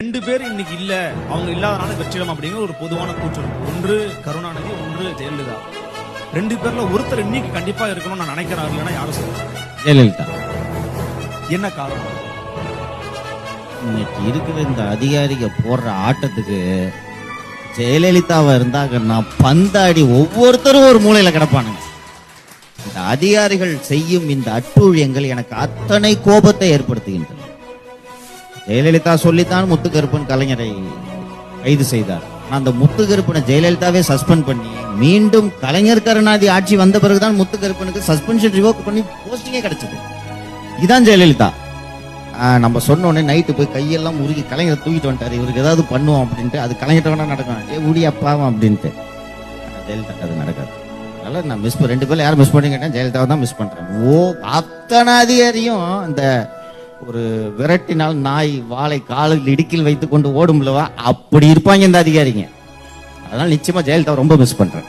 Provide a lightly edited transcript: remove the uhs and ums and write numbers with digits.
2 பேர் இன்னைக்கு இல்ல, அவங்க இல்லாதனால வெற்றிடம் அப்படிங்கிற ஒரு பொதுவான கூற்று. ஒன்று கருணாநிதி, ஒன்று ஜெயலலிதா. 2 பேர்ல ஒருத்தர் இன்னைக்கு கண்டிப்பா இருக்கணும்னு நான் நினைக்கிறேன். இல்லைன்னா யாரும் சொல்லுவாங்க ஜெயலலிதா. என்ன காரணம்? இன்னைக்கு இருக்கிற இந்த அதிகாரிக போடுற ஆட்டத்துக்கு ஜெயலலிதாவா இருந்தாங்கன்னா பந்தாடி ஒவ்வொருத்தரும் ஒரு மூலையில கிடப்பானுங்க. இந்த அதிகாரிகள் செய்யும் இந்த அட்டூழியங்கள் எனக்கு அத்தனை கோபத்தை ஏற்படுத்துகின்றன. ஜெயலலிதா சொல்லித்தான் முத்துக்கருப்பன் கலைஞரை கைது செய்தார். அந்த முத்துக்கருப்பனை ஜெயலலிதாவே சஸ்பெண்ட் பண்ணி மீண்டும் கலைஞர் கருணாநிதி ஆட்சி வந்த பிறகுதான் முத்துக்கருப்பனுக்கு சஸ்பென்ஷன் ரிவோக் பண்ணி போஸ்டிங்கே கிடைச்சது. இதான் ஜெயலலிதா. நம்ம சொன்னோடனே நைட்டு போய் கையெல்லாம் உருகி கலைஞரை தூக்கிட்டு வந்துட்டாரு, இவருக்கு ஏதாவது பண்ணுவோம் அப்படின்ட்டு. அது கலைஞர்கிட்ட வேணா நடக்கும், ஊடி அப்பாவும் அப்படின்ட்டு. ஜெயலலிதா அது நடக்காது. அதனால நான் மிஸ் 2 பேர்ல யாரும் மிஸ் பண்ணி கேட்டேன், ஜெயலலிதாவை தான் மிஸ் பண்றேன். அத்தனை அதிகாரியும் இந்த ஒரு விரட்டினால் நாய் வாளை காலில் இடுக்கில் வைத்துக் கொண்டு ஓடும்லவா, அப்படி இருப்பாங்க இந்த அதிகாரிங்க. அதனால நிச்சயமா ஜெயலலிதாவை ரொம்ப மிஸ் பண்றேன்.